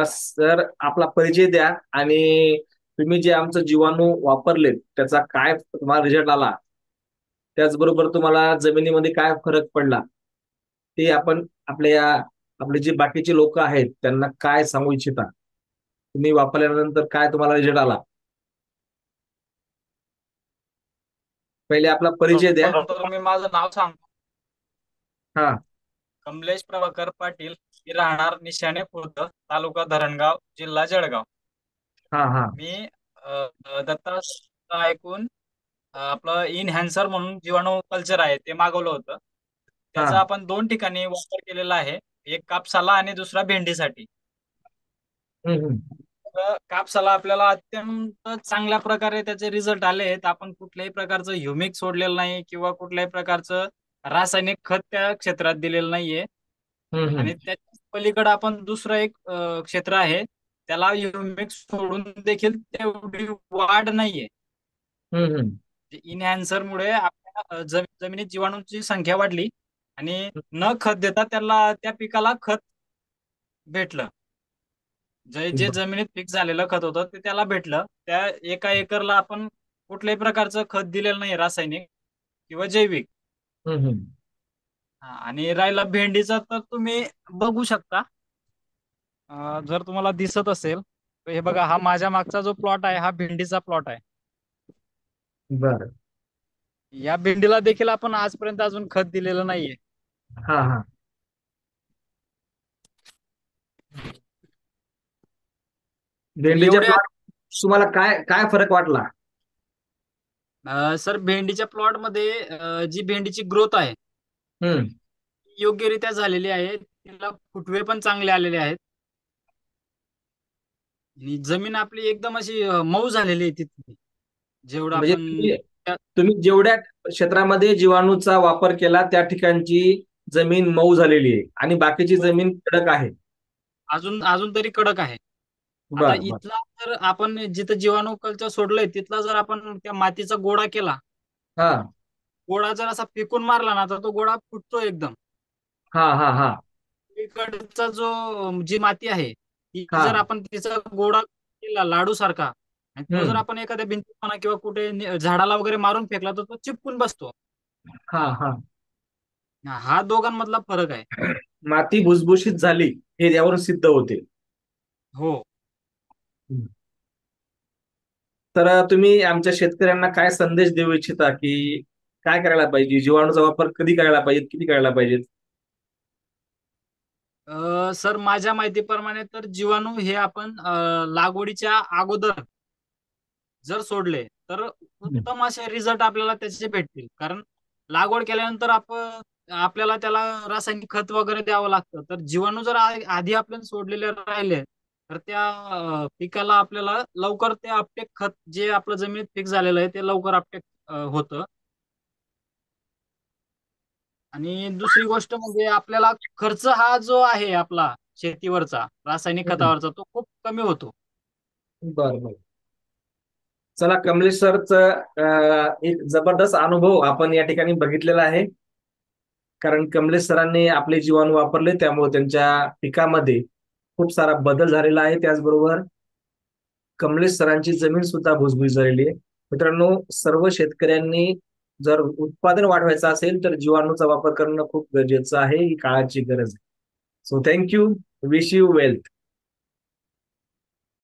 Sir आपला परिचय द्या आणि तुम्ही जे आमचं जीवाणू वापरलेत त्याचा काय तुम्हाला रिझल्ट आला, त्याचबरोबर तुम्हाला जमिनीमध्ये काय फरक पडला ते आपण आपले जे बाकीचे लोक आहेत त्यांना काय सांगू इच्छिता, तुम्ही वापरल्यानंतर काय तुम्हाला रिझल्ट आला. पहिले आपला परिचय द्या. सर्वप्रथम मी माझं नाव सांगतो. हा. कमलेश प्रभाकर पाटील. मी राहणार निशाणे खुर्द, तालुका धरणगाव, जिल्हा जळगाव. हा. हा. मी दत्ता ऐकून आपलं इनहॅन्सर म्हणून जीवाणू कल्चर आहे ते मागवलं होतं. हा. त्याचा आपण दोन ठिकाणी वापर केलेला आहे. एक कापसाला आणि दुसरा भेंडीसाठी. हम्म. तर कापसाला आपल्याला अत्यंत चांगल्या प्रकारे त्याचे रिझल्ट आले आहेत. आपण कुठल्याही प्रकारचं ह्युमिक सोडलेलं नाही किंवा कुठल्याही प्रकारचं रासायनिक खत त्या क्षेत्रात दिलेलं नाहीये. हम्म. हम्म. आणि त्याच्या पलीकडे आपण दुसरं एक क्षेत्र आहे, त्याला ह्युमिक सोडून देखील तेवढी वाढ नाहीये. हम्म. हम्म. इनहॅन्सरमुळे आपल्या जमिनीत जीवाणूंची संख्या वाढली आणि न खत देता त्याला त्या पिकाला खत भेटलं. जे हम्म. जमिनीत फिक्स झालेलं खत होतं ते त्याला भेटलं. त्या एका एकरला आपण कुठल्याही प्रकारचं खत दिलेलं नाही, रासायनिक किंवा जैविक. हम्म. हम्म. आणि राहिला भेंडीचा तर तुम्ही बघू शकता. जर तुम्हाला दिसत असेल तर हे बघा, हा माझ्या मागचा जो प्लॉट आहे हा भेंडीचा प्लॉट आहे. बरं. या भेंडीला देखील आपण आजपर्यंत अजून खत दिलेलं नाहीये. हा. हा. तर भेंडीच्या एवढे प्लॉट तुम्हाला काय काय फरक वाटला. सर भेंडीच्या प्लॉट मध्ये जी भेंडीची ग्रोथ आहे हम्म. ती योग्यरित्या झालेली आहे. तिला फुटवे पण चांगले आलेले आहेत. आणि जमीन आपली एकदम अशी मऊ झालेली आहे तिथली. जेवढं म्हणजे आपण तुम्ही तुम्ही जेवढ्या क्षेत्रामध्ये जीवाणूचा वापर केला त्या ठिकाणची जमीन मऊ झालेली आहे आणि बाकीची हो, जमीन कडक आहे. अजून अजून तरी कडक आहे. आता बर बर. इथला जर आपण जिथं जीवाणू कल्चर सोडलंय तिथला जर आपण त्या मातीचा गोळा केला, हा. गोळा जर असा फेकून मारला ना तर तो गोळा फुटतो एकदम. हा. हा. हा. इकडचा जो जी माती आहे ती हा. जर आपण तिचा गोळा केला लाडू सारखा आणि तो जर हम्म. आपण एखाद्या भिंतीत म्हणा किंवा कुठे झाडाला वगैरे मारून फेकला तर तो चिपकून बसतो. हा. हा. हा दोघांमधला फरक आहे. माती भुसभुशीत झाली हे यावरून सिद्ध होते. हो. हम्म. तर तुम्ही आमच्या शेतकऱ्यांना काय संदेश देऊ इच्छिता की काय करायला पाहिजे, जीवाणूचा वापर कधी करायला पाहिजे, किती करायला पाहिजे. सर माझ्या माहितीप्रमाणे तर जीवाणू हे आपण लागवडीच्या अगोदर जर सोडले तर हम्म. उत्तम असे रिझल्ट आपल्याला त्याचे भेटतील. कारण लागवड केल्यानंतर आपल्याला त्याला रासायनिक खत वगैरे द्यावं लागतं. तर जीवाणू जर आधी आपल्याला सोडलेले राहिले तर त्या पिकाला आपल्याला लवकर ते अपटेक खत जे आपलं जमिनीत फिक्स झालेलं आहे ते लवकर अपटेक होतं. आणि दुसरी गोष्ट म्हणजे आपल्याला खर्च हा जो आहे आपला शेतीवरचा रासायनिक हम्म. खतावरचा तो खूप कमी होतो. बरं बरं. चला, कमलेश सरच एक जबरदस्त अनुभव आपण या ठिकाणी बघितलेला आहे. कारण कमलेश सरांनी आपले जीवाणू वापरले त्यामुळे त्यांच्या पिकामध्ये खूप सारा बदल झालेला आहे. त्याचबरोबर कमलेश सरांची जमीन सुद्धा भुसभुशीत झालेली आहे. मित्रांनो, सर्व शेतकऱ्यांनी जर उत्पादन वाढवायचं असेल तर जीवाणूचा वापर करणं खूप गरजेचं आहे, ही काळाची गरज आहे. So thank you. Wish you wealth.